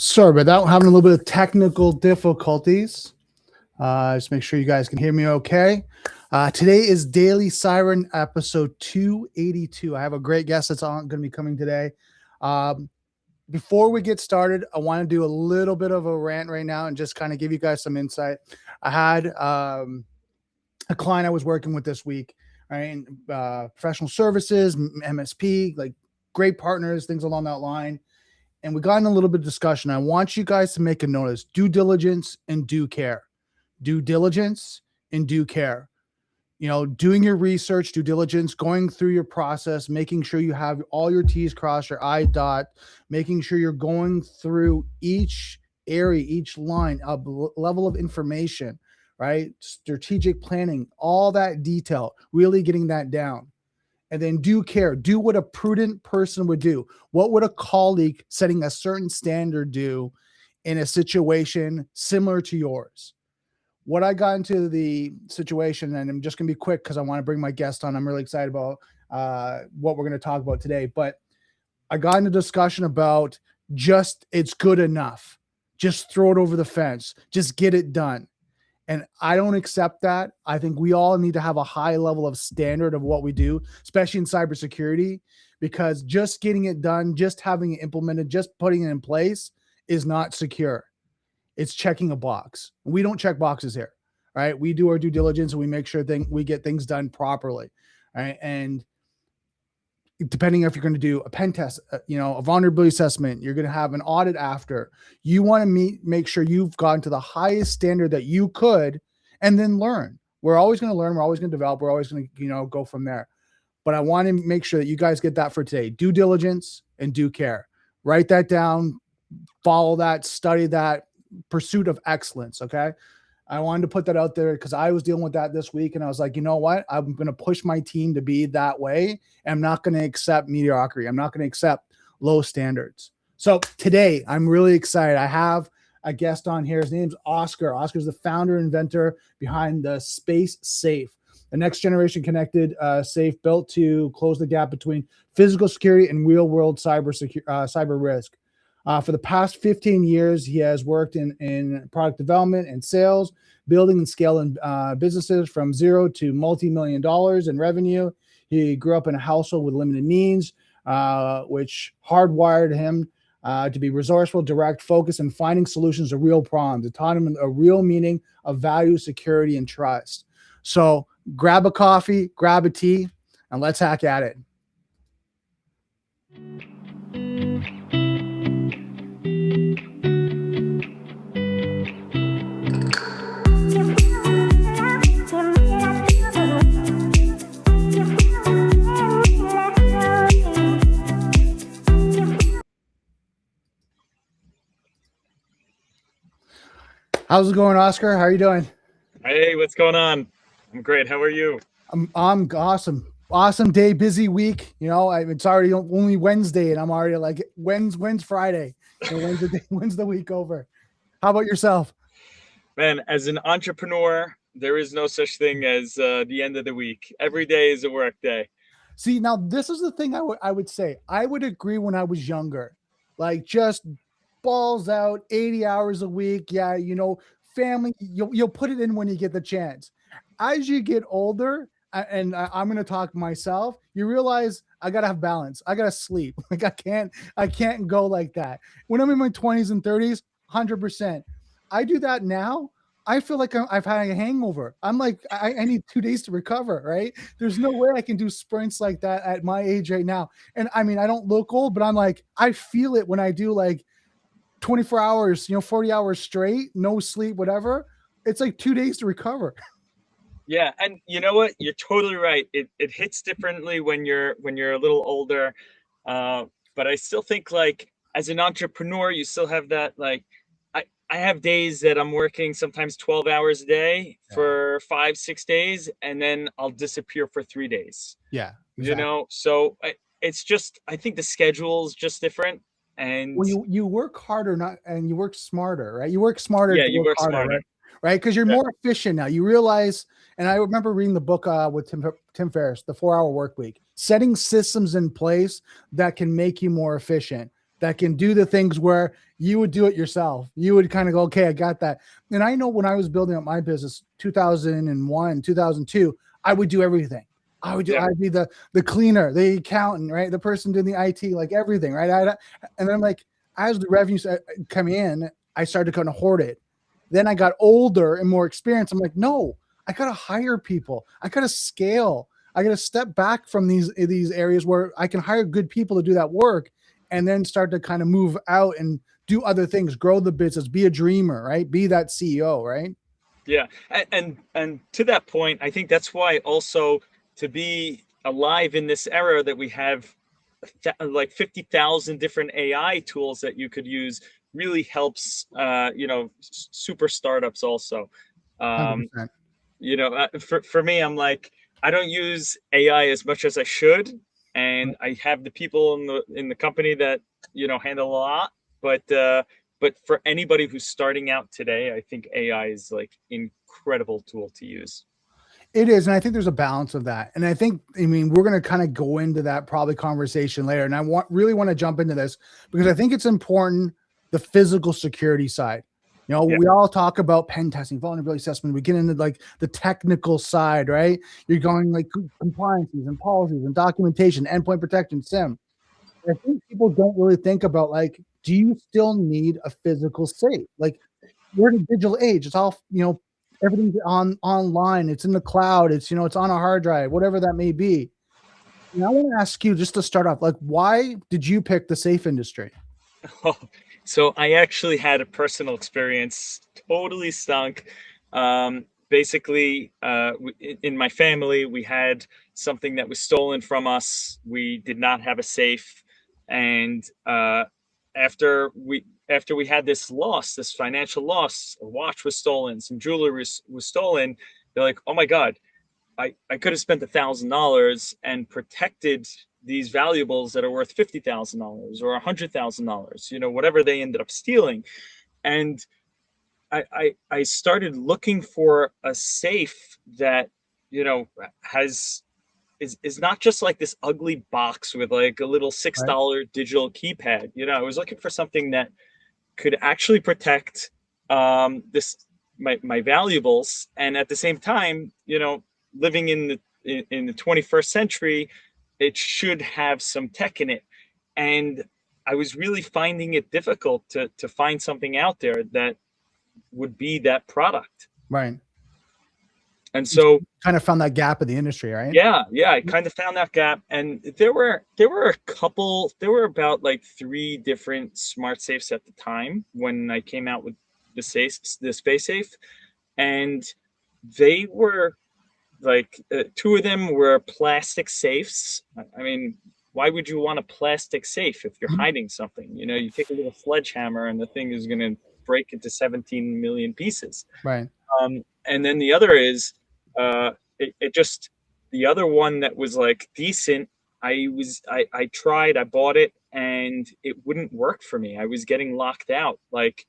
Sorry about that. Having a little bit of technical difficulties. Just make sure you guys can hear me okay. Today is Daily Cyber episode 282. I have a great guest that's going to be coming today. Before we get started, I want to do a little bit of a rant right now and just kind of give you guys some insight. I had a client I was working with this week, right? Professional services, MSP, like great partners, things along that line. And we got in a little bit of discussion. I want you guys to make a notice: due diligence and due care. Due diligence and due care. You know, doing your research, due diligence, going through your process, making sure you have all your T's crossed, your I dot, making sure you're going through each area, each line, a level of information, right? Strategic planning, all that detail, really getting that down. And then due care, do what a prudent person would do. What would a colleague setting a certain standard do in a situation similar to yours? What I got into the situation, and I'm just going to be quick because I want to bring my guest on. I'm really excited about what we're going to talk about today. But I got into discussion about just it's good enough. Just throw it over the fence. Just get it done. And I don't accept that. I think we all need to have a high level of standard of what we do, especially in cybersecurity, because just getting it done, just having it implemented, just putting it in place is not secure. It's checking a box. We don't check boxes here, right? We do our due diligence and we make sure we get things done properly, right? And depending if you're going to do a pen test, a vulnerability assessment, you're going to have an audit after. You want to make sure you've gone to the highest standard that you could, and then learn. We're always going to learn. We're always going to develop. We're always going to, go from there. But I want to make sure that you guys get that for today: due diligence and due care. Write that down, follow that, study that, pursuit of excellence. Okay. I wanted to put that out there because I was dealing with that this week, and I was like, you know what? I'm going to push my team to be that way. And I'm not going to accept mediocrity. I'm not going to accept low standards. So today I'm really excited. I have a guest on here. His name's Oscar. Oscar's the founder and inventor behind the Space Safe, the next generation connected safe built to close the gap between physical security and real world cyber risk. For the past 15 years, he has worked in product development and sales, building and scaling businesses from zero to multi-million dollars in revenue. He grew up in a household with limited means, which hardwired him to be resourceful, direct, focused, and finding solutions to real problems. It taught him a real meaning of value, security, and trust. So grab a coffee, grab a tea, and let's hack at it. How's it going, Oscar? How are you doing? Hey, what's going on? I'm great. How are you? I'm awesome. Awesome day, busy week. It's already only Wednesday, and I'm already like, when's Friday? When's the week over? How about yourself? Man, as an entrepreneur, there is no such thing as the end of the week. Every day is a work day. See, now this is the thing I would say. I would agree when I was younger, like just balls out, 80 hours a week. Yeah, family, you'll put it in when you get the chance. As you get older, and I'm going to talk myself, you realize I got to have balance. I got to sleep. Like I can't go like that. When I'm in my 20s and 30s, 100%. I do that now. I feel like I've had a hangover. I'm like, I need 2 days to recover, right? There's no way I can do sprints like that at my age right now. And I mean, I don't look old, but I'm like, I feel it when I do like 24 hours, 40 hours straight, no sleep, whatever. It's like 2 days to recover. Yeah. And you know what? You're totally right. It hits differently when you're a little older. But I still think, like, as an entrepreneur, you still have that, like, I have days that I'm working sometimes 12 hours a day for 5-6 days, and then I'll disappear for 3 days. Yeah. Exactly. So it's just, I think the schedule is just different. And you work harder, and you work smarter, right? You work smarter. Yeah, you work smarter. Right? Because you're more efficient now. You realize, and I remember reading the book with Tim Ferriss, The 4 Hour Work Week, setting systems in place that can make you more efficient. that can do the things where you would do it yourself. You would kind of go, okay, I got that. And I know when I was building up my business, 2001, 2002, I would do everything. I'd be the cleaner, the accountant, right? The person doing the IT, like everything, right? And then I'm like, as the revenue come in, I started to kind of hoard it. Then I got older and more experienced. I'm like, no, I got to hire people. I got to scale. I got to step back from these areas where I can hire good people to do that work, and then start to kind of move out and do other things, grow the business, be a dreamer, right? Be that CEO, right? Yeah, and to that point, I think that's why also to be alive in this era that we have like 50,000 different AI tools that you could use really helps super startups also. Um, 100%. for me, I'm like, I don't use AI as much as I should, and I have the people in the company that handle a lot. But for anybody who's starting out today, I think AI is like incredible tool to use. It is, and I think there's a balance of that. And I mean, we're going to kind of go into that probably conversation later. And I really want to jump into this because I think it's important, the physical security side. Yeah. We all talk about pen testing, vulnerability assessment. We get into like the technical side, right? You're going like compliances and policies and documentation, endpoint protection, SIM. I think people don't really think about like, do you still need a physical safe? Like, we're in a digital age. It's all, everything's online. It's in the cloud. It's, it's on a hard drive, whatever that may be. And I want to ask you, just to start off, like, why did you pick the safe industry? Oh, so I actually had a personal experience, totally stunk. Basically, in my family, we had something that was stolen from us. We did not have a safe, and after we had this loss, this financial loss, a watch was stolen, some jewelry was stolen. They're like, "Oh my God, I could have spent $1,000 and protected these valuables that are worth $50,000 or $100,000, whatever they ended up stealing." And I started looking for a safe that, has is not just like this ugly box with like a little Right. $6 digital keypad. I was looking for something that could actually protect this my valuables, and at the same time, living in the 21st century, it should have some tech in it. And I was really finding it difficult to find something out there that would be that product. Right. And You so kind of found that gap in the industry, right? yeah, I kind of found that gap, and there were about like three different smart safes at the time when I came out with the space safe, and they were like two of them were plastic safes. I mean, why would you want a plastic safe if you're Mhm. hiding something? You take a little sledgehammer and the thing is going to break into 17 million pieces. Right. And then the other is it just the other one that was like decent. I tried, I bought it, and it wouldn't work for me. I was getting locked out. Like,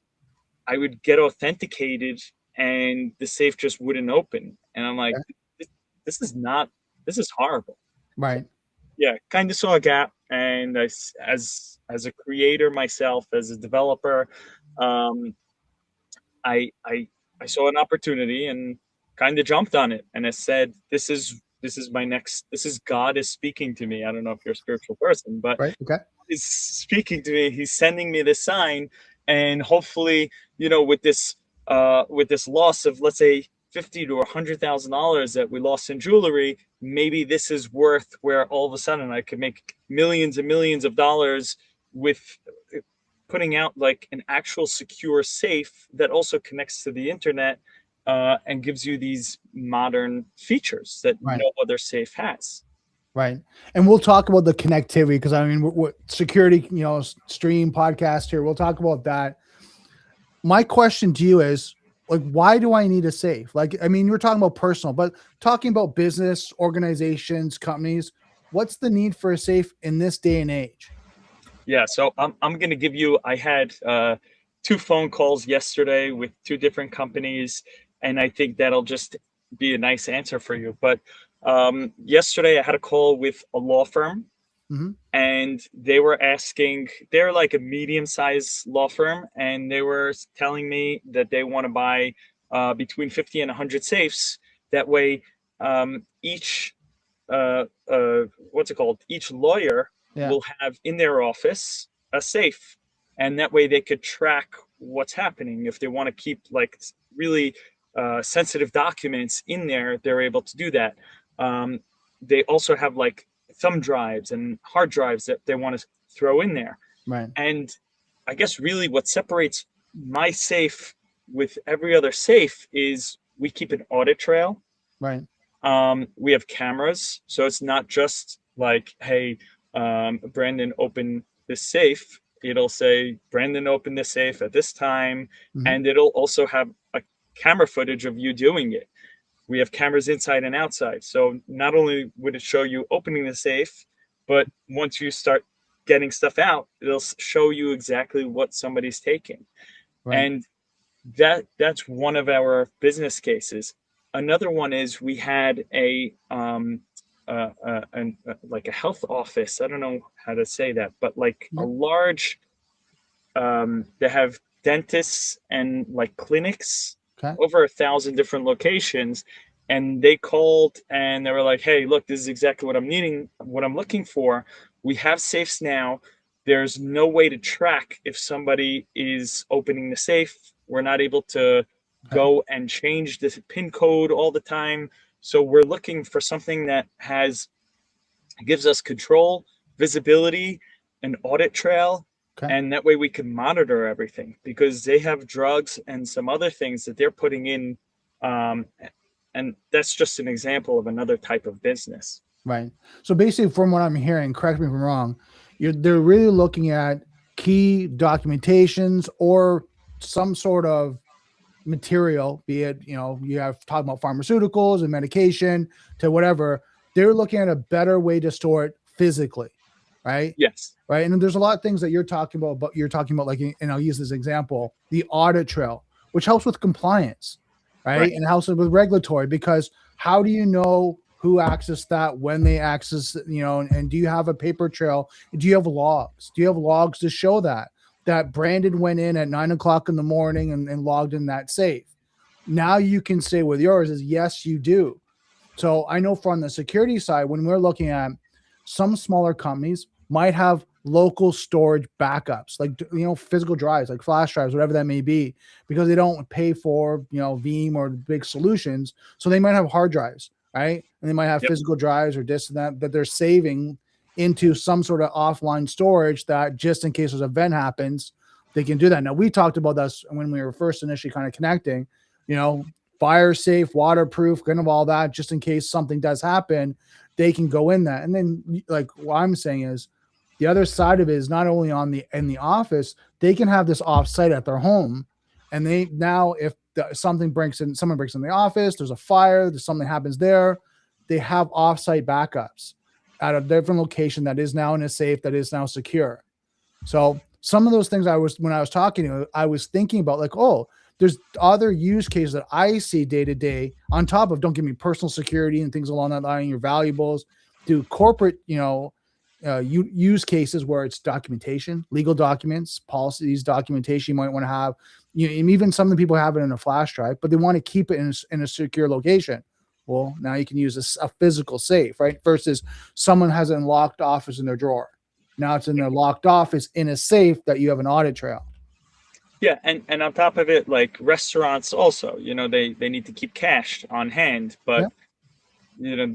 I would get authenticated and the safe just wouldn't open. And I'm like, Okay. this is not, this is horrible. So, Right. yeah, kind of saw a gap. And as a creator myself, as a developer, um, I, I, I saw an opportunity and kind of jumped on it. And I said, this is my next, this is God is speaking to me. I don't know if you're a spiritual person, but Right. Okay. is speaking to me. He's sending me this sign, and hopefully, with this loss of, let's say, 50 to $100,000 that we lost in jewelry, maybe this is worth where all of a sudden I could make millions and millions of dollars with putting out like an actual secure safe that also connects to the internet, and gives you these modern features that Right. no other safe has. Right. And we'll talk about the connectivity because I mean, what security, stream podcast here. We'll talk about that. My question to you is like, why do I need a safe? Like, I mean, you're talking about personal, but talking about business, organizations, companies, what's the need for a safe in this day and age? Yeah, so I'm gonna give you. I had two phone calls yesterday with two different companies, and I think that'll just be a nice answer for you. But yesterday I had a call with a law firm, Mhm. and they were asking, they're like a medium-sized law firm, and they were telling me that they want to buy between 50 and 100 safes. That way, each what's it called? Each lawyer Yeah. will have in their office a safe, and that way they could track what's happening. If they want to keep like really sensitive documents in there, they're able to do that. Um, they also have like thumb drives and hard drives that they want to throw in there. Right. And I guess really what separates my safe with every other safe is we keep an audit trail. Right. We have cameras, so it's not just like, hey, Brandon, open this safe. It'll say, Brandon, open this safe at this time. Mhm. And it'll also have a camera footage of you doing it. We have cameras inside and outside. So not only would it show you opening the safe, but once you start getting stuff out, it'll show you exactly what somebody's taking. Right. And that's one of our business cases. Another one is we had like a health office. I don't know how to say that, but like a Yeah. large. They have dentists and like clinics, Okay. over 1,000 different locations, and they called and they were like, "Hey, look, this is exactly what I'm needing, what I'm looking for. We have safes now. There's no way to track if somebody is opening the safe. We're not able to Okay. go and change the pin code all the time. So we're looking for something that has gives us control, visibility, an audit trail, Okay. and that way we can monitor everything because they have drugs and some other things that they're putting in. Um, and that's just an example of another type of business. Right. So basically, from what I'm hearing, correct me if I'm wrong, they're really looking at key documentations or some sort of material, be it, you have talking about pharmaceuticals and medication to whatever. They're looking at a better way to store it physically, right? Yes. Right. And there's a lot of things that you're talking about, but you're talking about, like, and I'll use this example, the audit trail, which helps with compliance, right? Right. And helps with regulatory, because how do you know who accessed that, when they access, and do you have a paper trail? Do you have logs? Do you have logs to show that Brandon went in at 9 o'clock in the morning and logged in that safe? Now you can say with yours is, yes, you do. So I know from the security side, when we're looking at some smaller companies might have local storage backups, like, physical drives, like flash drives, whatever that may be, because they don't pay for, Veeam or big solutions. So they might have hard drives, right? And they might have Yep. physical drives or this and that they're saving into some sort of offline storage, that just in case there's an event happens, they can do that. Now, we talked about this when we were first initially kind of connecting, fire safe, waterproof, kind of all that, just in case something does happen, they can go in that. And then, like, what I'm saying is, the other side of it is not only in the office, they can have this offsite at their home. And they now, if someone breaks in the office, there's a fire, there's something happens there, they have offsite backups at a different location that is now in a safe, that is now secure. So some of those things when I was talking to you, I was thinking about, like, oh, there's other use cases that I see day to day, on top of, don't give me personal security and things along that line, your valuables, do corporate, use cases where it's documentation, legal documents, policies, documentation you might want to have. And even some of the people have it in a flash drive, but they want to keep it in a secure location. Well, now you can use a physical safe, right? Versus someone has a locked office in their drawer. Now it's in their locked office in a safe that you have an audit trail. Yeah, and on top of it, like restaurants also, they need to keep cash on hand, but Yeah.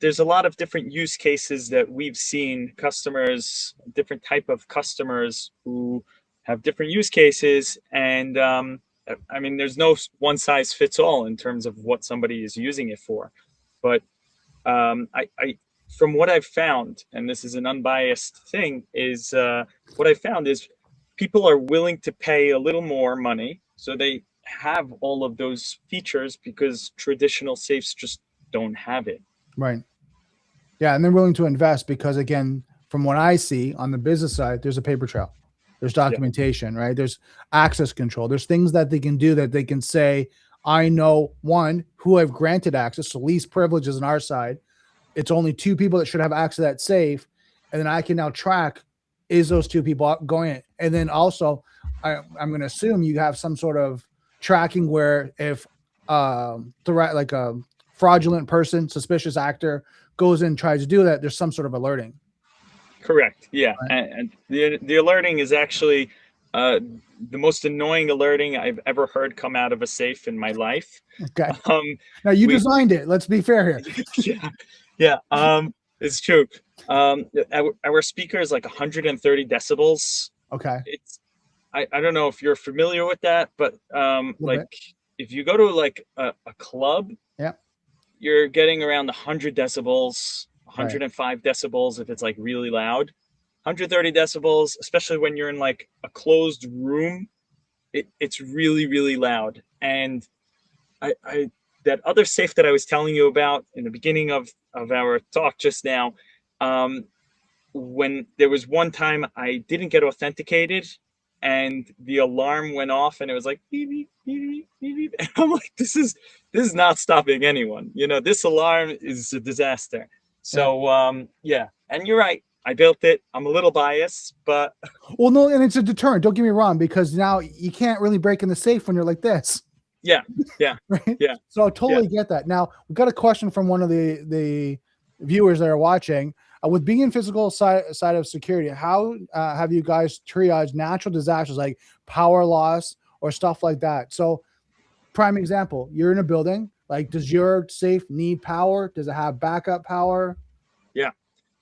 there's a lot of different use cases that we've seen customers, different type of customers who have different use cases, and I mean, there's no one size fits all in terms of what somebody is using it for, but I from what I've found, and this is an unbiased thing, is what I found is people are willing to pay a little more money, so they have all of those features because traditional safes just don't have it. Right. Yeah. And they're willing to invest because, again, from what I see on the business side, there's a paper trail, there's Yeah. documentation, right? There's access control. There's things that they can do, that they can say, I know, one, who I've granted access, so least privileges on our side. It's only two people that should have access to that safe. and then I can now track, is those two people going in? And then also I'm going to assume you have some sort of tracking where if threat, like a fraudulent person, suspicious actor goes in and tries to do that, there's some sort of alerting. Correct. Yeah, Right? and the alerting is actually the most annoying alerting I've ever heard come out of a safe in my life. Okay. Um, Now you we designed it. Let's be fair here. yeah, yeah. It's true. Our speaker is like 130 decibels. Okay. It's I don't know if you're familiar with that, but A little like bit. if you go to like a club, Yeah. you're getting around 100 decibels, Right. 105 decibels if it's like really loud. 130 decibels, especially when you're in like a closed room, it's really, really loud. And I that other safe that I was telling you about in the beginning of our talk just now, um, when there was one time I didn't get authenticated and the alarm went off and it was like beep, beep, beep, beep, beep. And I'm like, this is not stopping anyone. This alarm is a disaster. Yeah. So yeah, and you're right. I built it. I'm a little biased, but Well, no, and it's a deterrent. Don't get me wrong, because now you can't really break in the safe when you're like this. yeah, yeah, Right. yeah. So I totally get that. Now we've got a question from one of the viewers that are watching. With being in physical side of security, how have you guys triaged natural disasters like power loss or stuff like that? So, prime example, you're in a building. Like, does your safe need power? Does it have backup power?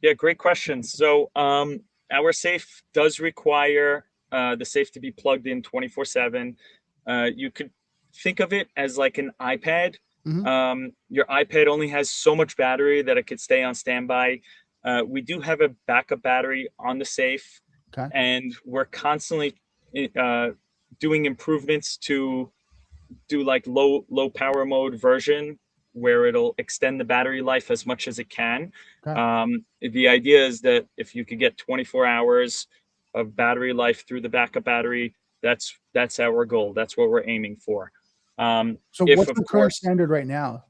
Yeah, great question. So our safe does require the safe to be plugged in 24/7. You could think of it as like an iPad. Mm-hmm. Your iPad only has so much battery that it could stay on standby. We do have a backup battery on the safe, Okay. and we're constantly doing improvements to do like low power mode version where it'll extend the battery life as much as it can. Okay. The idea is that if you could get 24 hours of battery life through the backup battery, that's our goal. That's what we're aiming for. So, If what's of the current course, standard right now?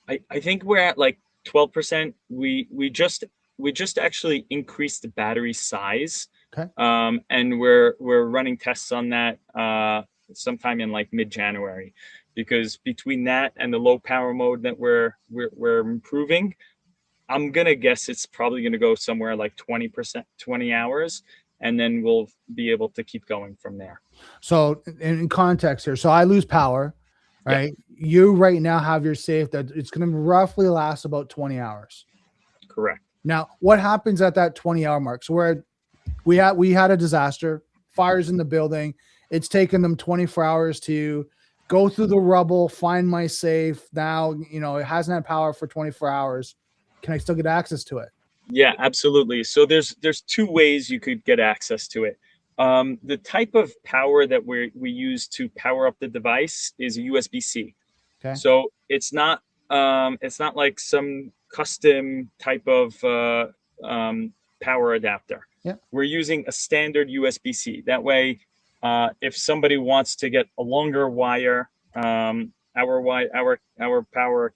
I think we're at like 12%. We just actually increased the battery size, Okay. and we're running tests on that sometime in like mid-January, because between that and the low power mode that we're improving, I'm gonna guess it's probably gonna go somewhere like 20%, 20 hours, and then we'll be able to keep going from there. So, in context here, so I lose power, Yeah, right? You right now have your safe that it's going to roughly last about 20 hours. correct. Now, what happens at that 20-hour mark? So we had a disaster, fires in the building. It's taken them 24 hours to go through the rubble, find my safe. Now, it hasn't had power for 24 hours. Can I still get access to it? Yeah, absolutely. So there's two ways you could get access to it. The type of power that we use to power up the device is a USB-C. Okay. So it's not like some custom type of power adapter. Yeah. We're using a standard USB-C. That way, if somebody wants to get a longer wire, our power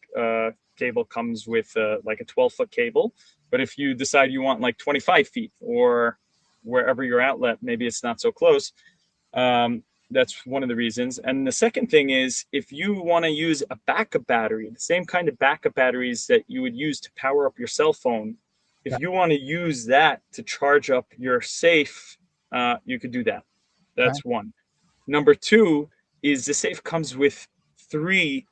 cable comes with like a 12-foot cable. But if you decide you want like 25 feet or wherever your outlet, maybe it's not so close. That's one of the reasons. And the second thing is, if you want to use a backup battery, the same kind of backup batteries that you would use to power up your cell phone, if Yeah. you want to use that to charge up your safe, you could do that. That's Okay. one. Number two is the safe comes with three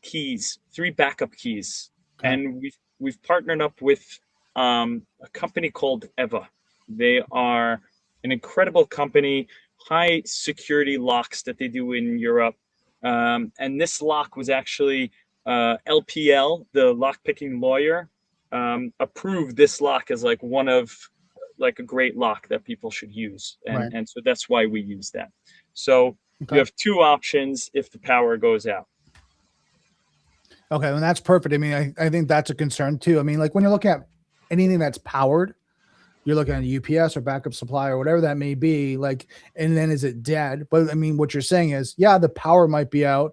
keys, three backup keys. Okay. And we've partnered up with a company called Eva. They are an incredible company, high security locks that they do in Europe. And this lock was actually LPL, the lock picking lawyer, approved this lock as like one of like a great lock that people should use. Right. And so that's why we use that. So Okay. you have two options if the power goes out. Okay, and that's perfect. I mean, I think that's a concern too. I mean, like when you're looking at anything that's powered, you're looking at a UPS or backup supply or whatever that may be, like, and then is it dead? But I mean, what you're saying is, yeah, the power might be out.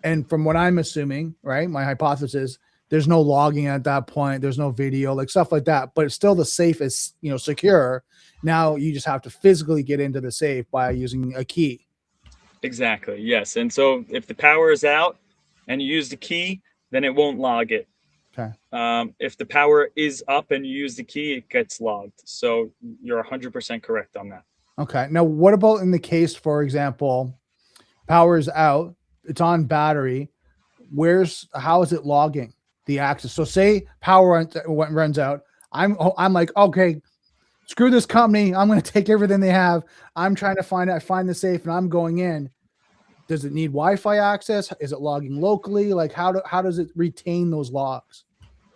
And from what I'm assuming, right, my hypothesis, there's no logging at that point. There's no video, like stuff like that. But it's still the safe is, you know, secure. Now you just have to physically get into the safe by using a key. Exactly. Yes. And so if the power is out and you use the key, then it won't log it. Okay. If the power is up and you use the key, it gets logged. So you're 100% correct on that. Okay. Now, what about in the case, for example, power is out, it's on battery. How is it logging the access? So say power runs out. I'm like, okay, screw this company. I'm going to take everything they have. I'm trying to find the safe and I'm going in. Does it need Wi-Fi access? Is it logging locally? Like how does it retain those logs?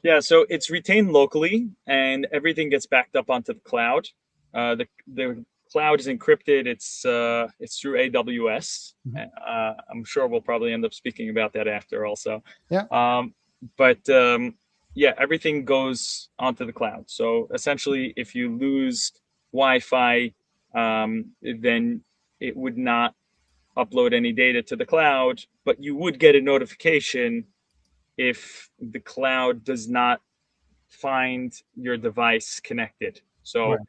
Yeah, so it's retained locally and everything gets backed up onto the cloud. The cloud is encrypted. It's through AWS. I'm sure we'll probably end up speaking about that after also. Yeah. Yeah, everything goes onto the cloud. So essentially, if you lose Wi-Fi, then it would not upload any data to the cloud, but you would get a notification if the cloud does not find your device connected. So Right.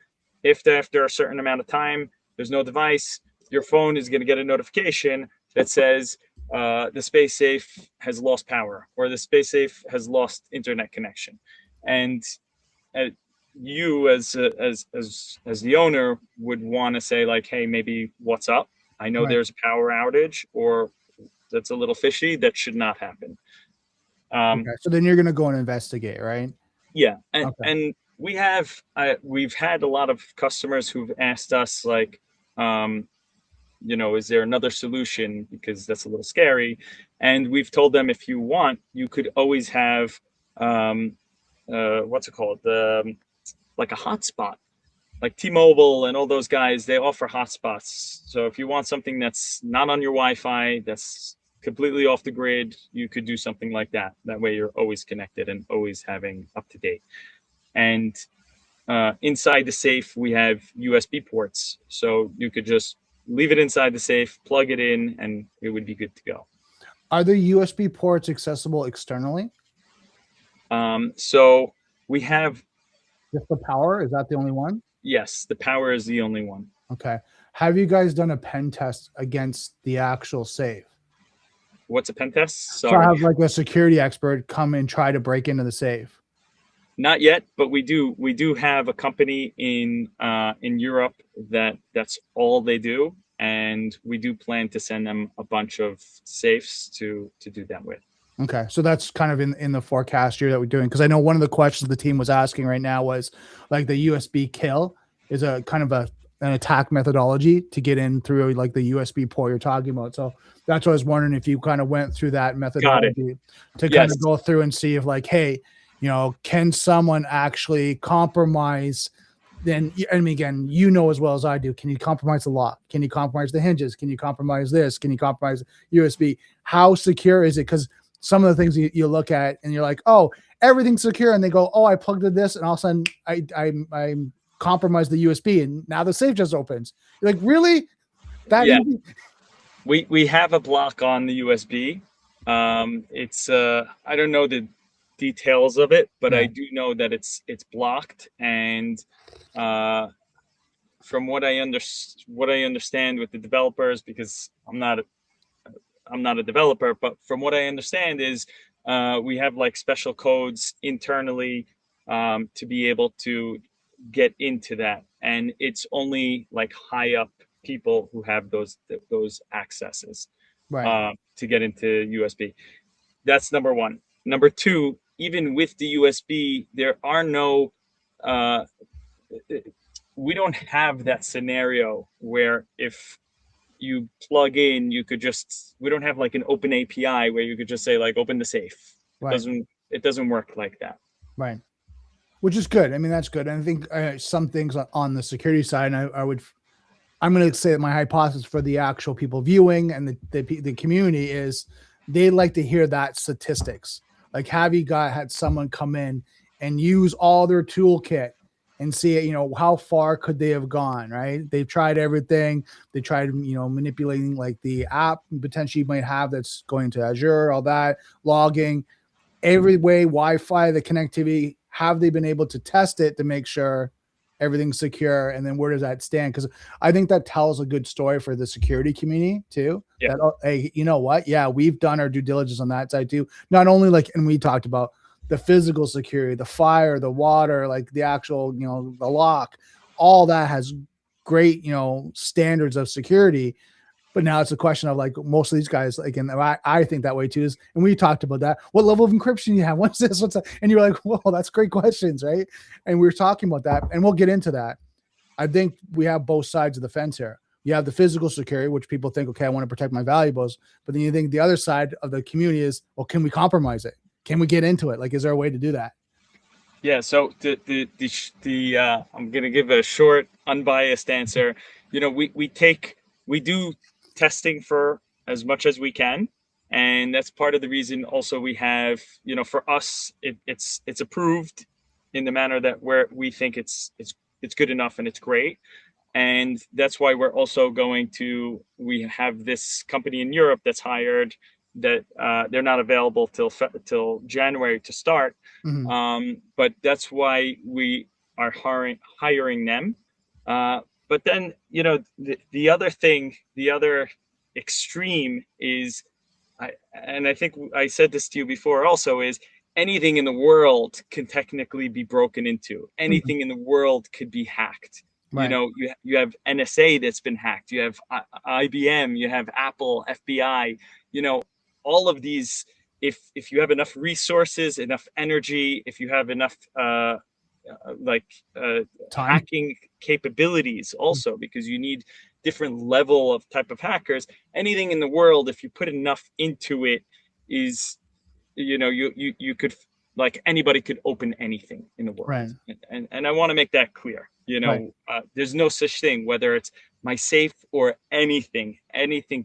if after a certain amount of time there's no device, your phone is going to get a notification that says the space safe has lost power or the space safe has lost internet connection. And you as the owner would want to say like, hey, maybe what's up? I know Right. there's a power outage or that's a little fishy. That should not happen. Okay. So then you're going to go and investigate, right? Yeah. Okay. And we've had a lot of customers who've asked us like, is there another solution? Because that's a little scary. And we've told them, if you want, you could always have, what's it called? Like a hotspot, like T-Mobile and all those guys, they offer hotspots. So if you want something that's not on your Wi-Fi, that's completely off the grid, you could do something like that. That way you're always connected and always having up to date. And inside the safe, we have USB ports. So you could just leave it inside the safe, plug it in, and it would be good to go. Are the USB ports accessible externally? So we have... Just the power? Is that the only one? Yes, the power is the only one. Okay. Have you guys done a pen test against the actual safe? What's a pen test? So Sorry. I have like a security expert come and try to break into the safe. Not yet, but we do have a company in Europe that's all they do, and we do plan to send them a bunch of safes to do that with. Okay, so that's kind of in the forecast year that we're doing, because I know one of the questions the team was asking right now was like the USB kill is a kind of an attack methodology to get in through like the USB port you're talking about. So that's what I was wondering if you kind of went through that methodology to kind of go through and see if like, hey, can someone actually compromise? Then, I mean, again, as well as I do, can you compromise the lock? Can you compromise the hinges? Can you compromise this? Can you compromise USB? How secure is it? Because some of the things you look at and you're like, oh, everything's secure. And they go, oh, I plugged in this. And all of a sudden I compromised the USB and now the safe just opens. You're like, really? That easy? We have a block on the USB. It's I don't know the details of it, but I do know that it's blocked. And from what I understand with the developers, because I'm not a developer, but from what I understand is we have like special codes internally to be able to get into that, and it's only like high up people who have those accesses to get into USB. That's number one. Number two, even with the USB, there are no we don't have that scenario where if you plug in, we don't have like an open API where you could just say like open the safe. It doesn't work like that. Right. Which is good. I mean, that's good. And I think some things on the security side, I'm going to say that my hypothesis for the actual people viewing and the community is they like to hear that statistics. Like, have you had someone come in and use all their toolkit and see, how far could they have gone, right? They've tried everything. They tried, manipulating like the app potentially you might have that's going to Azure, all that, logging. every way, Wi-Fi, the connectivity, have they been able to test it to make sure everything's secure? And then where does that stand? Because I think that tells a good story for the security community too. Yeah. That, oh, hey, you know what? Yeah, we've done our due diligence on that side too. Not only like, and we talked about the physical security, the fire, the water, like the actual, the lock, all that has great, standards of security. But now it's a question of like most of these guys, like, and I think that way too. Is, and we talked about that. What level of encryption you have? What's this? What's that? And you're like, whoa, that's great questions, right? And we were talking about that, and we'll get into that. I think we have both sides of the fence here. You have the physical security, which people think, okay, I want to protect my valuables. But then you think the other side of the community is, well, can we compromise it? Can we get into it? Like, is there a way to do that? Yeah, so I'm gonna give a short, unbiased answer. We do testing for as much as we can, and that's part of the reason. Also, we have, for us, it's approved in the manner that we think it's good enough and it's great, and that's why we have this company in Europe that's hired, that they're not available till January to start. Mhm. But that's why we are hiring them. But then, the other thing, the other extreme is, and I think I said this to you before also, is anything in the world can technically be broken into. Mhm. Anything in the world could be hacked. Right. You have NSA that's been hacked. You have IBM. You have Apple, FBI. All of these. If you have enough resources, enough energy, if you have enough like Time. hacking capabilities, also because you need different level of type of hackers. Anything in the world, if you put enough into it, is you could, like, anybody could open anything in the world. Right. And I want to make that clear. Right. There's no such thing, whether it's my safe or anything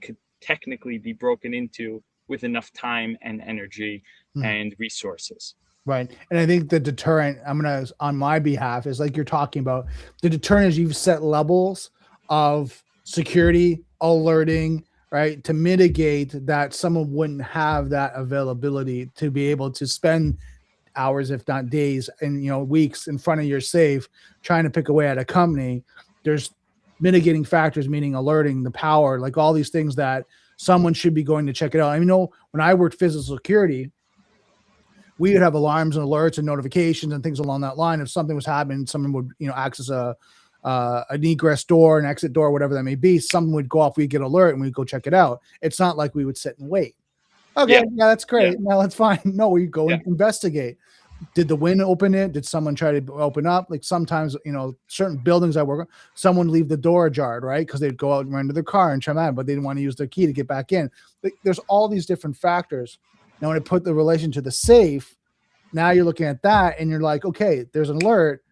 could technically be broken into with enough time and energy Mhm. and resources. Right. And I think the deterrent, I'm going to, on my behalf, is like you're talking about, the deterrent is you've set levels of security, alerting, right, to mitigate that someone wouldn't have that availability to be able to spend hours, if not days, and weeks in front of your safe trying to pick away at a company. There's mitigating factors, meaning alerting, the power, like all these things that someone should be going to check it out. I mean, when I worked physical security, we would have alarms and alerts and notifications and things along that line. If something was happening, someone would, access an egress door, an exit door, whatever that may be, something would go off, we'd get alert and we'd go check it out. It's not like we would sit and wait. Okay, Yeah, yeah, that's yeah, great. No, that's fine. No, we go yeah, and investigate. Did the wind open it? Did someone try to open up? Like sometimes, certain buildings I work on, someone leave the door ajar, right? Because they'd go out and run to their car and try that, but they didn't want to use their key to get back in. Like, there's all these different factors. Now, when I put the relation to the safe, now you're looking at that and you're like, okay, there's an alert.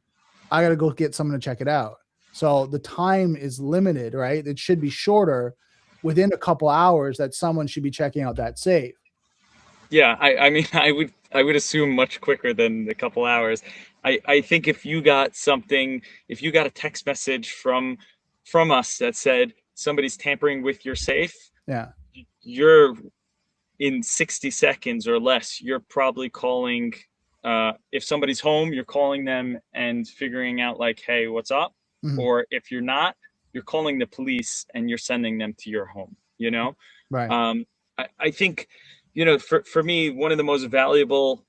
I got to go get someone to check it out. So the time is limited, right? It should be shorter, within a couple hours, that someone should be checking out that safe. yeah. I mean, I would assume much quicker than a couple hours. I think if you got a text message from us that said somebody's tampering with your safe, Yeah. you're in 60 seconds or less, you're probably calling. If somebody's home, you're calling them and figuring out, like, hey, what's up? Mhm. Or if you're not, you're calling the police and you're sending them to your home. Right. I think, for me, one of the most valuable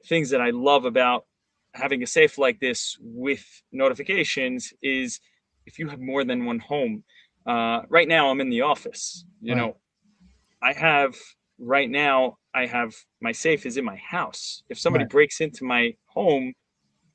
things that I love about having a safe like this with notifications is if you have more than one home. Right now, I'm in the office. Right. I have right now, I have my safe is in my house. If somebody Right. breaks into my home,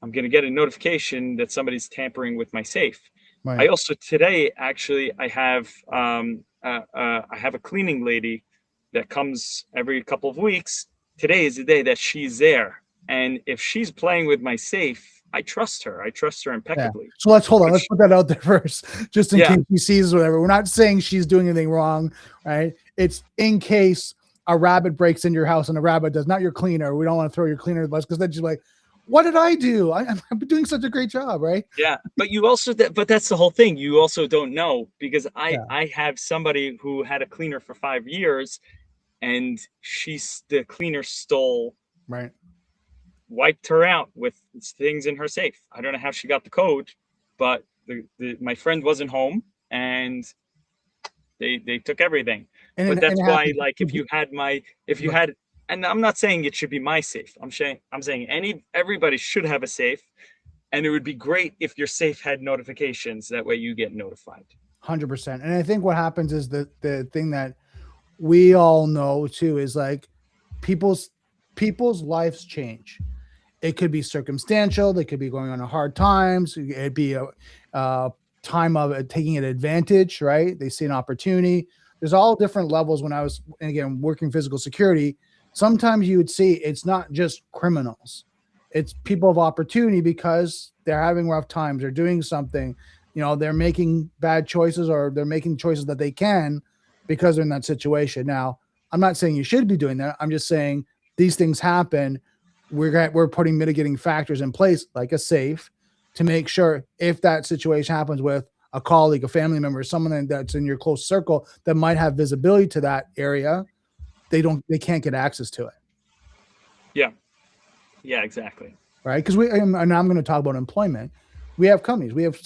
I'm going to get a notification that somebody's tampering with my safe. I Right. also, today, actually, I have a cleaning lady that comes every couple of weeks. Today is the day that she's there, and if she's playing with my safe, I trust her. I trust her Yeah. impeccably. So let's hold on. But Let's put that out there first, just in yeah, case she sees whatever. We're not saying she's doing anything wrong, right? It's in case a rabbit breaks into your house and a rabbit does, not your cleaner. We don't want to throw your cleaner to the bus because then she's like, what did I do? I'm doing such a great job, right? yeah. But you also, but that's the whole thing. You also don't know, because I Yeah. I have somebody who had a cleaner for 5 years, and the cleaner stole Right. wiped her out with things in her safe. I don't know how she got the code, but my friend wasn't home, and they took everything. But And that's it why, happens. like, if you had, and I'm not saying it should be my safe. I'm saying everybody should have a safe, and it would be great if your safe had notifications. That way, you get notified. 100%. And I think what happens is the thing that we all know too is like people's people's lives change. It could be circumstantial. They could be going on a hard times. It'd be a time of taking an advantage, right? They see an opportunity. There's all different levels. When I was, again, working physical security, sometimes you would see it's not just criminals. It's people of opportunity because they're having rough times. They're doing something, they're making bad choices, or they're making choices that they can because they're in that situation. Now, I'm not saying you should be doing that. I'm just saying these things happen. We're putting mitigating factors in place, like a safe, to make sure if that situation happens with a colleague, a family member, someone that's in your close circle that might have visibility to that area, they can't get access to it. Yeah, yeah, exactly. Right? Because and I'm going to talk about employment. We have companies, we have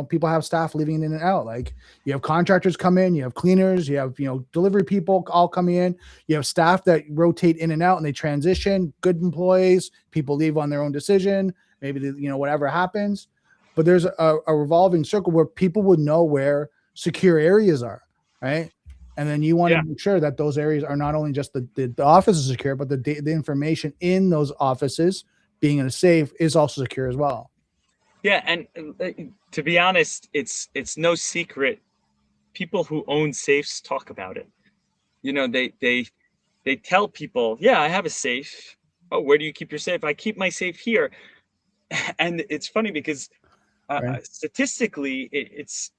people have staff leaving in and out. Like, you have contractors come in, you have cleaners, you have delivery people all coming in, you have staff that rotate in and out and they transition. Good employees, people leave on their own decision, maybe whatever happens. But there's a revolving circle where people would know where secure areas are, right? And then you want Yeah, to make sure that those areas are not only just the office is secure, but the information in those offices being in a safe is also secure as well. yeah, and to be honest, it's no secret. People who own safes talk about it. They tell people, yeah, I have a safe. Oh, where do you keep your safe? I keep my safe here. And it's funny because Right. statistically, it's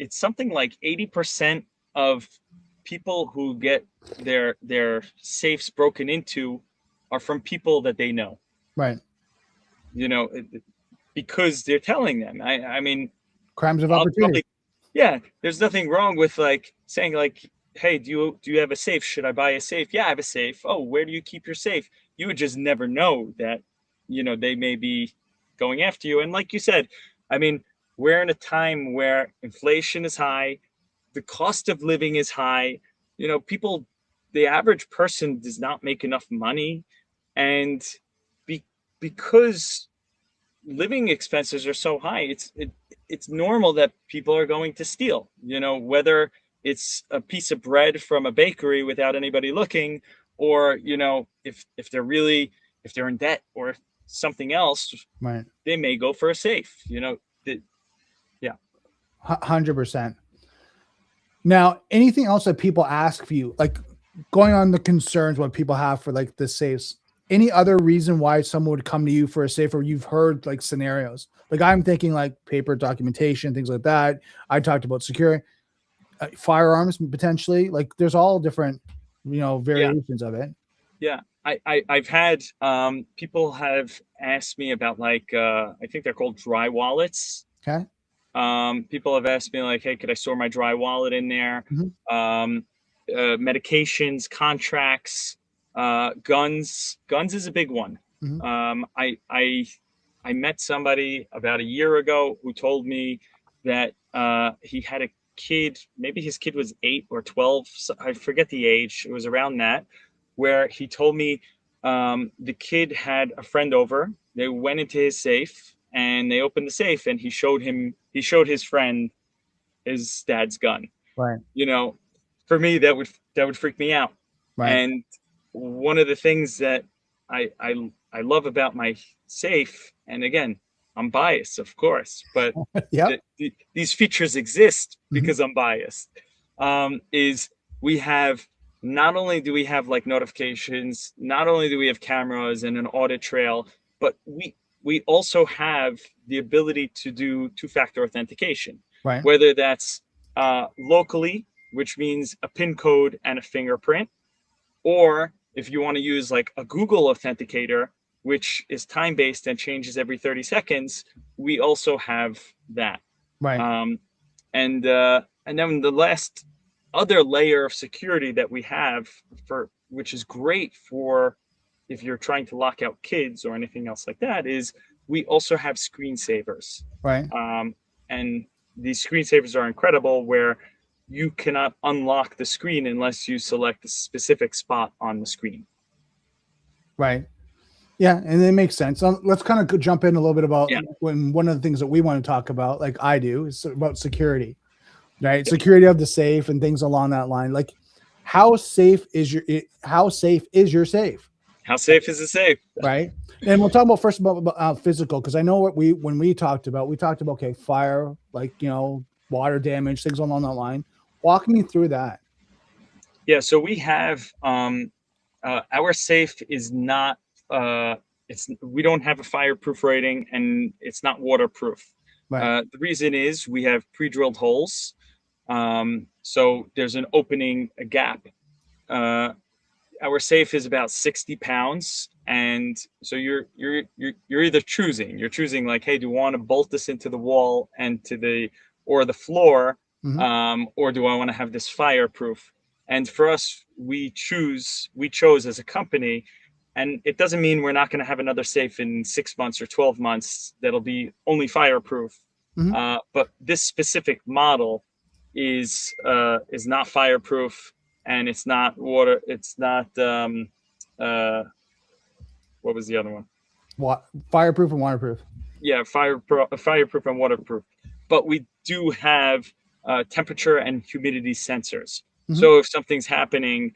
something like 80% of people who get their safes broken into are from people that they know. Right. You know, because they're telling them. I mean, Crimes of I'll opportunity. probably, yeah. There's nothing wrong with like saying like, hey, do you have a safe? Should I buy a safe? Yeah, I have a safe. Oh, where do you keep your safe? You would just never know that, they may be going after you. And like you said, I mean, we're in a time where inflation is high, the cost of living is high. People, the average person does not make enough money, and be, because living expenses are so high, it's normal that people are going to steal. Whether it's a piece of bread from a bakery without anybody looking, or if they're in debt or something else, Right. they may go for a safe. Yeah, 100%. Now, anything else that people ask for you, like going on the concerns what people have for like the safes, any other reason why someone would come to you for a safe, or you've heard like scenarios? Like, I'm thinking like paper documentation, things like that. I talked about securing firearms potentially. Like, there's all different, yeah, variations of it. yeah. I've had people have asked me about like I think they're called dry wallets. Okay. People have asked me like, hey, could I store my dry wallet in there? Mhm. Um, Medications, contracts, guns. Guns is a big one. Mhm. I met somebody about a year ago who told me that he had a kid. Maybe his kid was 8 or 12. I forget the age. It was around that, where he told me the kid had a friend over. They went into his safe and they opened the safe, and he showed his friend his dad's gun. Right. You know, for me that would freak me out. Right. And one of the things that I love about my safe, and again, I'm biased, of course, but Yep. these features exist Mhm. because I'm biased. Is we have not only do we have like notifications, not only do we have cameras and an audit trail, but we also have the ability to do two-factor authentication, Right. whether that's locally, which means a PIN code and a fingerprint, or if you want to use like a Google authenticator, which is time based and changes every 30 seconds, we also have that. Right. Um, and then the last other layer of security that we have, for which is great for if you're trying to lock out kids or anything else like that, is we also have screensavers. Right. And these screensavers are incredible, where you cannot unlock the screen unless you select a specific spot on the screen. Right. Yeah, and it makes sense. Let's kind of jump in a little bit about when one of the things that we want to talk about, like I do, is about security, right? Security of the safe and things along that line. Like, how safe is your safe? How safe is a safe? Right. And we'll talk about first about physical, because I know what when we talked about okay, fire, like, you know, water damage, things along that line. Walk me through that. Yeah. So we have our safe is not we don't have a fireproof rating, and it's not waterproof. Right. The reason is we have pre-drilled holes. So there's an opening, a gap. Our safe is about 60 pounds, and so you're either choosing like, hey, do you want to bolt this into the wall and to the floor, or do I want to have this fireproof? And for us, we chose as a company, and it doesn't mean we're not going to have another safe in 6 months or 12 months that'll be only fireproof. But this specific model is not fireproof, and it's not water. It's not what was the other one? What, fireproof and waterproof? Yeah, fireproof and waterproof. But we do have temperature and humidity sensors. So if something's happening,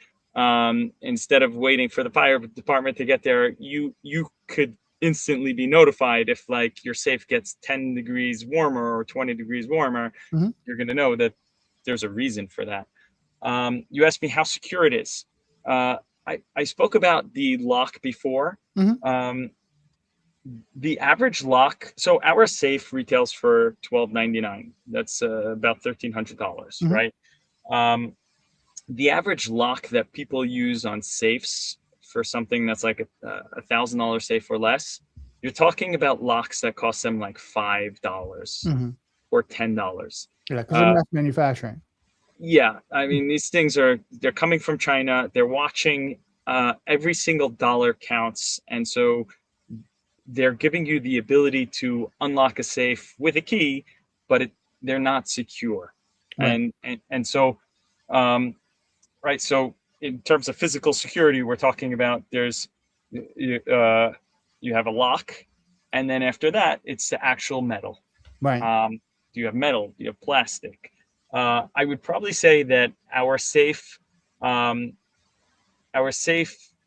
instead of waiting for the fire department to get there, you could instantly be notified if, like, your safe gets 10 degrees warmer or 20 degrees warmer. You're going to know that there's a reason for that. You asked me how secure it is. I spoke about the lock before. The average lock, so our safe retails for $12.99. That's about $1,300, right? The average lock that people use on safes for something that's like a $1,000 safe or less, you're talking about locks that cost them like $5 or $10. Yeah, because they're mass manufacturing. Yeah, I mean, these things they're coming from China. They're watching every single dollar counts, and so they're giving you the ability to unlock a safe with a key, but they're not secure. Right. And so, right. So in terms of physical security, we're talking about you have a lock, and then after that, it's the actual metal. Right. Do you have metal? Do you have plastic? I would probably say that our safe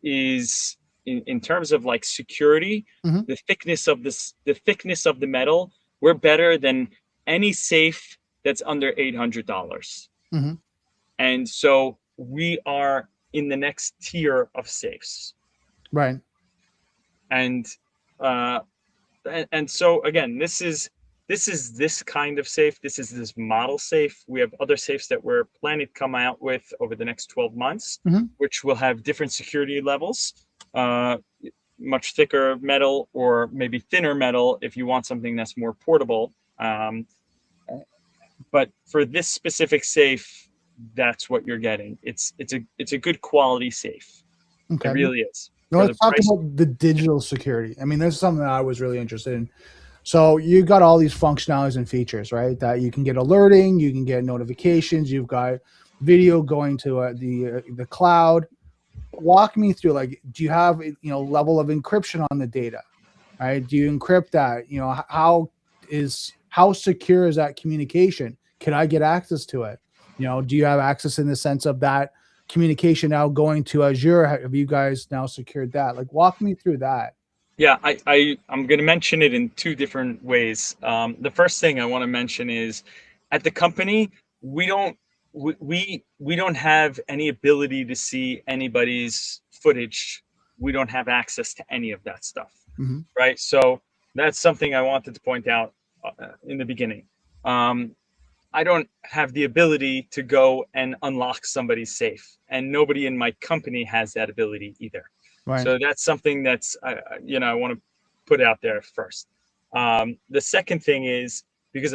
is, in terms of like security, the thickness of the metal, we're better than any safe that's under $800. And so we are in the next tier of safes. Right. And so again, this is this kind of safe. This is this model safe. We have other safes that we're planning to come out with over the next 12 months, which will have different security levels, much thicker metal or maybe thinner metal if you want something that's more portable. But for this specific safe, that's what you're getting. It's a good quality safe. Okay. It really is. Now let's talk about the digital security. I mean, this is something that I was really interested in. So you got all these functionalities and features, right? That you can get alerting, you can get notifications, you've got video going to the cloud. Walk me through, like, do you have, you know, level of encryption on the data, right? Do you encrypt that? You know, how secure is that communication? Can I get access to it? You know, do you have access in the sense of that communication now going to Azure? Have you guys now secured that? Like, walk me through that. Yeah, I'm going to mention it in two different ways. The first thing I want to mention is, at the company, we don't have any ability to see anybody's footage. We don't have access to any of that stuff, right? So that's something I wanted to point out in the beginning. I don't have the ability to go and unlock somebody's safe, and nobody in my company has that ability either. Right. So that's something that's, I want to put out there first. The second thing is, because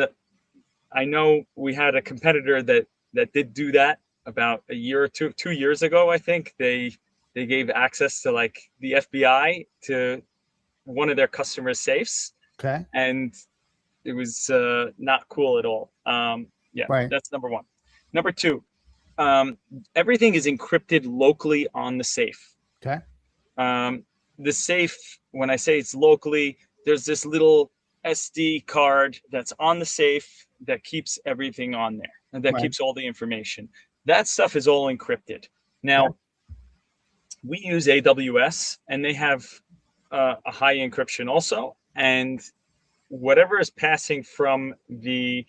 I know we had a competitor that did do that about a year or 2 years ago. I think they they gave access to like the FBI to one of their customers' safes, Okay. and it was not cool at all. Yeah, Right. that's number one. Number two, um, everything is encrypted locally on the safe. Okay. The safe, when I say it's locally, there's this little SD card that's on the safe that keeps everything on there and that Right. keeps all the information. That stuff is all encrypted. Okay. Now, we use AWS and they have a high encryption also. And whatever is passing from the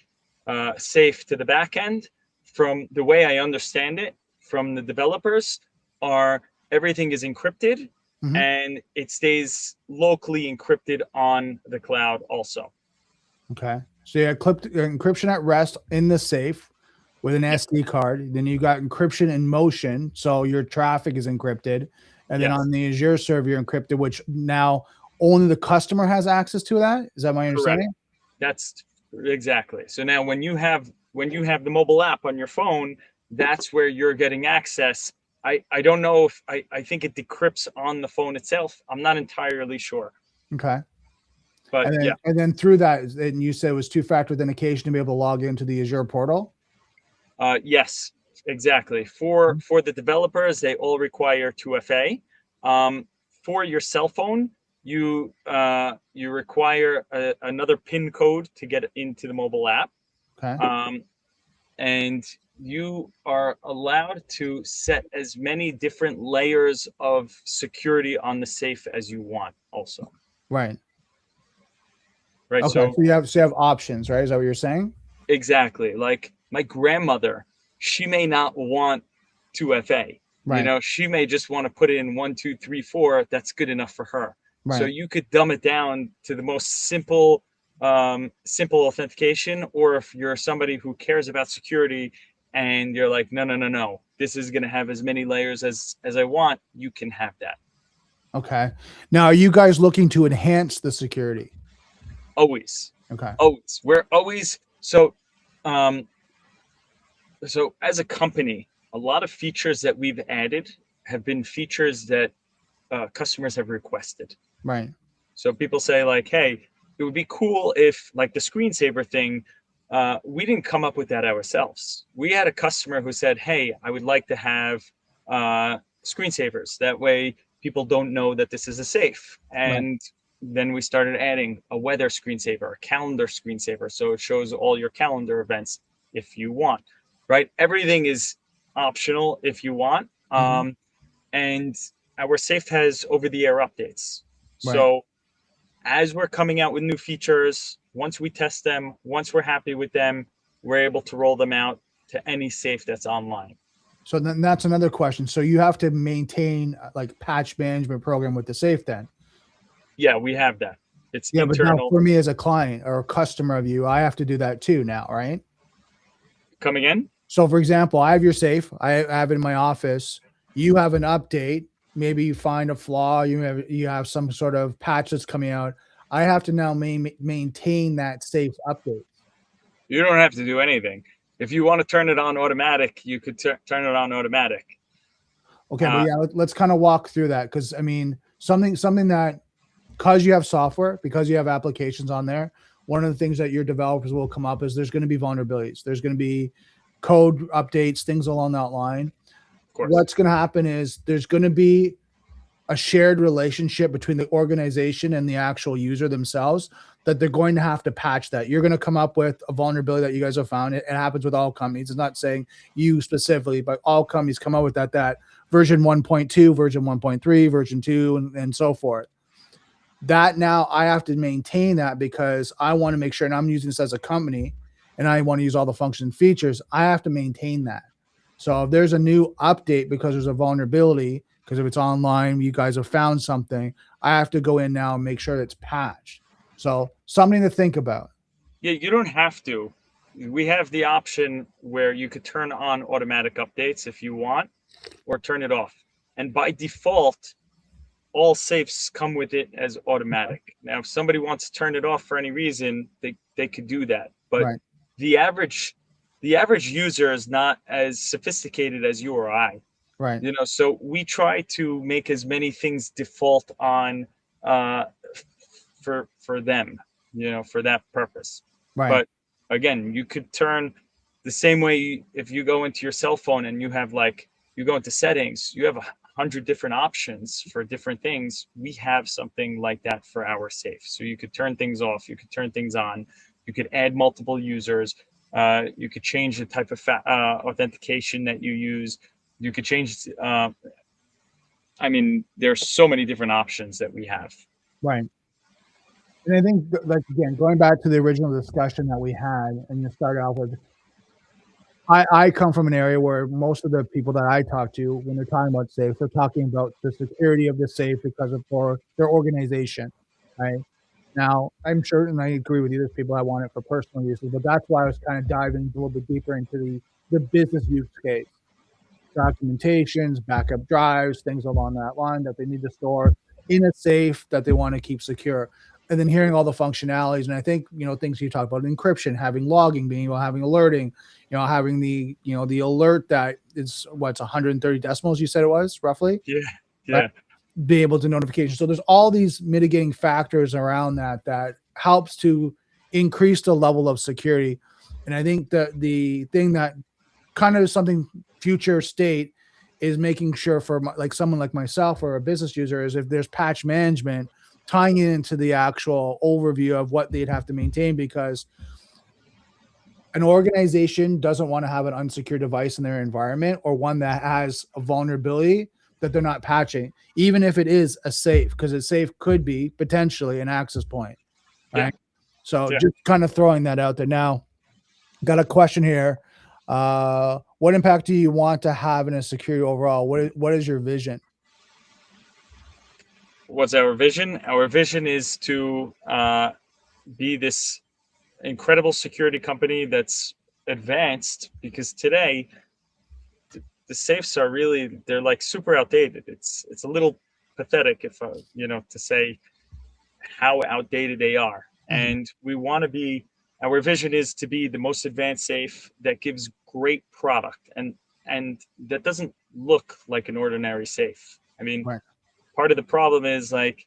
safe to the back end, from the way I understand it, from the developers, are everything is encrypted Hmm. and it stays locally encrypted on the cloud also. Okay. So you have encryption at rest in the safe with an Yep. SD card. Then you got encryption in motion, so your traffic is encrypted. And then Yes. on the Azure server, you're encrypted, which now only the customer has access to that. Is that my understanding? That's exactly. So now when you have the mobile app on your phone, that's where you're getting access. I don't know if I think it decrypts on the phone itself. I'm not entirely sure. Okay. But And then, yeah. and then through that, and you said it was two-factor authentication to be able to log into the Azure portal. Yes, exactly. For the developers, they all require 2FA. For your cell phone, you require another PIN code to get into the mobile app. Okay. And you are allowed to set as many different layers of security on the safe as you want also. Right. Right. Okay. So you have options, right? Is that what you're saying? Exactly. Like my grandmother, she may not want 2FA. Right. You know, she may just want to put in 1, 2, 3, 4. That's good enough for her. Right. So you could dumb it down to the most simple authentication. Or if you're somebody who cares about security and you're like, no, this is going to have as many layers as I want, you can have that. Okay. Now, are you guys looking to enhance the security? Always. Okay. Always. We're always so as a company, a lot of features that we've added have been features that customers have requested. Right. So people say like, hey, it would be cool if like the screensaver thing, we didn't come up with that ourselves. We had a customer who said, hey, I would like to have screensavers. That way people don't know that this is a safe. And then we started adding a weather screensaver, a calendar screensaver. So it shows all your calendar events if you want, right? Everything is optional if you want. And our safe has over-the-air updates. Right. So as we're coming out with new features, once we test them, once we're happy with them, we're able to roll them out to any safe that's online. So then that's another question. So you have to maintain like patch management program with the safe then? Yeah, we have that. It's But now internal. for me as a client or a customer of you, I have to do that too now, right? Coming in? So for example, I have your safe. I have it in my office. You have an update. Maybe you find a flaw. You have some sort of patch that's coming out. I have to now maintain that safe update. You don't have to do anything. If you want to turn it on automatic, you could turn it on automatic. Okay, but yeah, let's kind of walk through that because I mean something that because you have software, because you have applications on there, one of the things that your developers will come up is there's going to be vulnerabilities. There's going to be code updates, things along that line. Of course. What's going to happen is there's going to be a shared relationship between the organization and the actual user themselves that they're going to have to patch that. You're going to come up with a vulnerability that you guys have found. It happens with all companies. It's not saying you specifically, but all companies come up with that version 1.2, version 1.3, version 2, and so forth. That now I have to maintain that because I want to make sure, and I'm using this as a company, and I want to use all the functions and features. I have to maintain that. So if there's a new update because there's a vulnerability, because if it's online, you guys have found something, I have to go in now and make sure that it's patched. So something to think about. Yeah, you don't have to. We have the option where you could turn on automatic updates if you want, or turn it off. And by default, all safes come with it as automatic. Now, if somebody wants to turn it off for any reason, they could do that. But the average user is not as sophisticated as you or I. Right. So we try to make as many things default on uh, for them, for that purpose. Right. But again, you could turn the same way if you go into your cell phone and you go into settings, you have 100 different options for different things. We have something like that for our safe. So you could turn things off, you could turn things on, you could add multiple users, you could change the type of authentication that you use. You could change. There's so many different options that we have. Right. And I think, like, again, going back to the original discussion that we had, and you started off with, I come from an area where most of the people that I talk to, when they're talking about safes, they're talking about the security of the safe because of for their organization, right? Now, I'm sure, and I agree with you, there's people that want it for personal uses, but that's why I was kind of diving a little bit deeper into the business use case, documentations, backup drives, things along that line that they need to store in a safe that they want to keep secure. And then hearing all the functionalities, and I think things you talk about, encryption, having logging, being able having alerting, having the alert that is what's 130 decimals. You said it was roughly, Yeah, right? yeah, Be able to notification. So there's all these mitigating factors around that helps to increase the level of security. And I think that the thing that kind of something future state is making sure for like someone like myself or a business user is if there's patch management tying it into the actual overview of what they'd have to maintain, because an organization doesn't want to have an unsecured device in their environment or one that has a vulnerability that they're not patching, even if it is a safe, because a safe could be potentially an access point, yeah, right? So yeah. just kind of throwing that out there. Now, got a question here. What impact do you want to have in a security overall? What is your vision? What's our vision? Our vision is to be this incredible security company that's advanced, because today the safes are really, they're like super outdated. It's a little pathetic if to say how outdated they are. Mhm. And we want to be, our vision is to be the most advanced safe that gives great product, and that doesn't look like an ordinary safe. Right. Part of the problem is like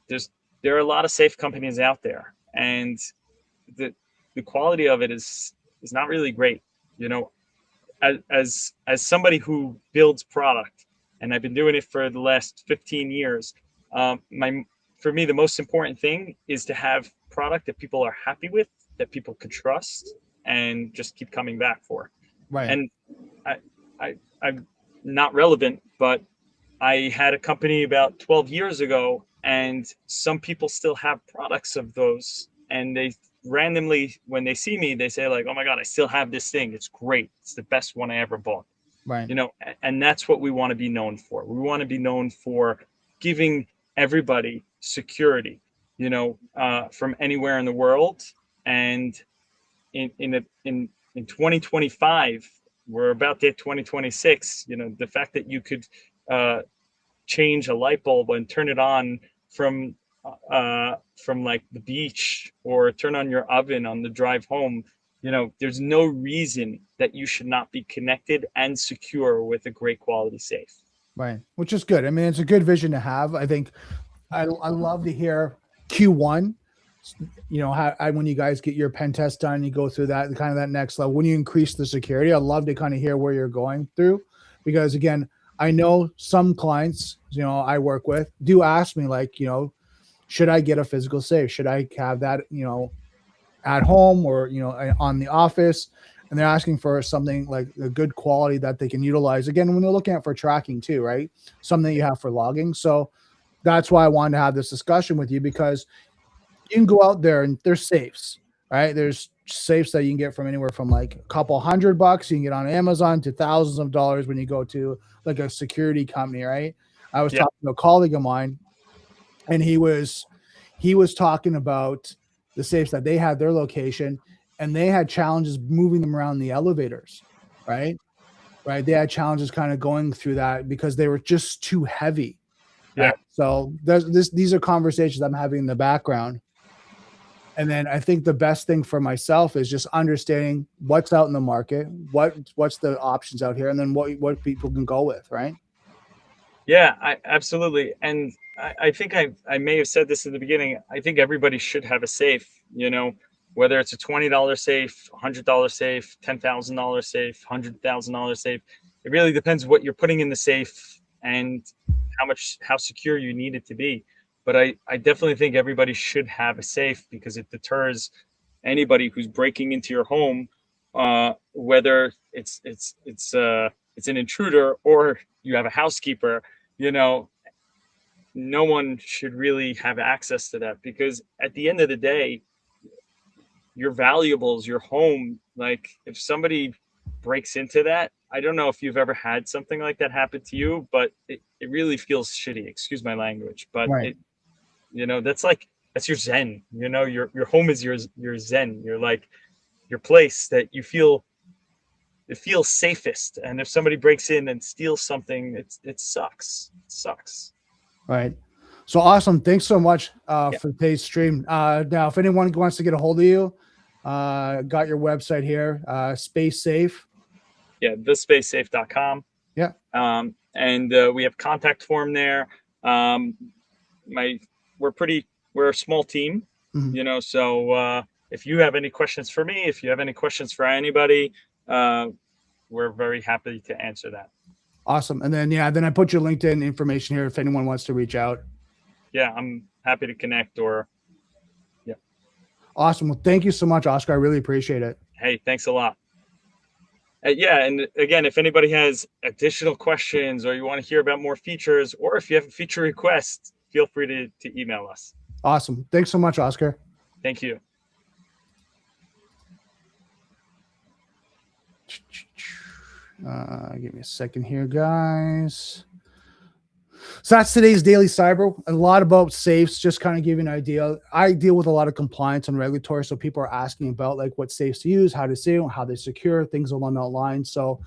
there's there are a lot of safe companies out there, and the the quality of it is not really great. You know, as somebody who builds product, and I've been doing it for the last 15 years, my for me the most important thing is to have product that people are happy with, that people can trust, and just keep coming back for. Right. And I, I'm not relevant, but I had a company about 12 years ago, and some people still have products of those. And they randomly, when they see me, they say, like, oh my God, I still have this thing. It's great. It's the best one I ever bought. Right. And that's what we want to be known for. We want to be known for giving everybody security, from anywhere in the world. And in 2025, we're about to hit 2026. The fact that you could uh, change a light bulb and turn it on from like the beach, or turn on your oven on the drive home. There's no reason that you should not be connected and secure with a great quality safe. Right. Which is good. I mean, it's a good vision to have. I think I love to hear Q1. How when you guys get your pen test done, you go through that kind of that next level. When you increase the security, I'd love to kind of hear where you're going through, because again, I know some clients, I work with do ask me like, should I get a physical safe? Should I have that, at home or, on the office? And they're asking for something like a good quality that they can utilize. Again, when they're looking at for tracking too, right? Something you have for logging. So that's why I wanted to have this discussion with you, because you can go out there and there's safes, right? There's safes that you can get from anywhere from like a couple $100 you can get on Amazon to thousands of dollars when you go to like a security company, right? I was Yeah, talking to a colleague of mine, and he was talking about the safes that they had their location, and they had challenges moving them around the elevators, right? Right. They had challenges kind of going through that because they were just too heavy. yeah, Right? So these are conversations I'm having in the background. And then I think the best thing for myself is just understanding what's out in the market, what's the options out here, and then what people can go with, right? Yeah, absolutely. And I think I may have said this in the beginning. I think everybody should have a safe, whether it's a $20 safe, $100 safe, $10,000 safe, $100,000 safe. It really depends what you're putting in the safe and how secure you need it to be. But I definitely think everybody should have a safe because it deters anybody who's breaking into your home, whether it's an intruder or you have a housekeeper. No one should really have access to that, because at the end of the day, your valuables, your home, like if somebody breaks into that, I don't know if you've ever had something like that happen to you, but it really feels shitty. Excuse my language, but Right. that's your zen. Your home is your zen. You're like your place that it feels safest. And if somebody breaks in and steals something, it sucks. It sucks. Right. So awesome. Thanks so much Yeah. for today's stream. Now, if anyone wants to get a hold of you, got your website here, Space Safe. Yeah, thespacesafe.com. Yeah. And we have contact form there. We're a small team, so if you have any questions for me, if you have any questions for anybody, we're very happy to answer that. Awesome. And then, then I put your LinkedIn information here if anyone wants to reach out. Yeah, I'm happy to connect yeah. Awesome. Well, thank you so much, Oscar. I really appreciate it. Hey, thanks a lot. Yeah, and again, if anybody has additional questions or you want to hear about more features, or if you have a feature request, feel free to email us. Awesome. Thanks so much, Oscar. Thank you. Give me a second here, guys. So that's today's Daily Cyber. A lot about safes, just kind of give you an idea. I deal with a lot of compliance and regulatory, so people are asking about like what safes to use, how to save, how they secure, things along that line. So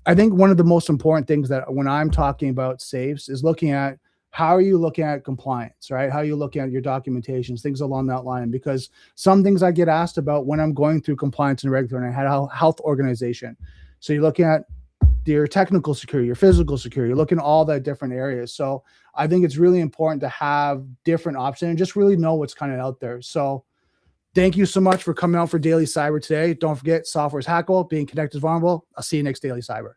I think one of the most important things that when I'm talking about safes is looking at how are you looking at compliance, right? How are you looking at your documentations, things along that line? Because some things I get asked about when I'm going through compliance and regulatory, and I had a health organization. So you're looking at your technical security, your physical security, you're looking at all the different areas. So I think it's really important to have different options and just really know what's kind of out there. So thank you so much for coming out for Daily Cyber today. Don't forget, software is hackable, being connected is vulnerable. I'll see you next Daily Cyber.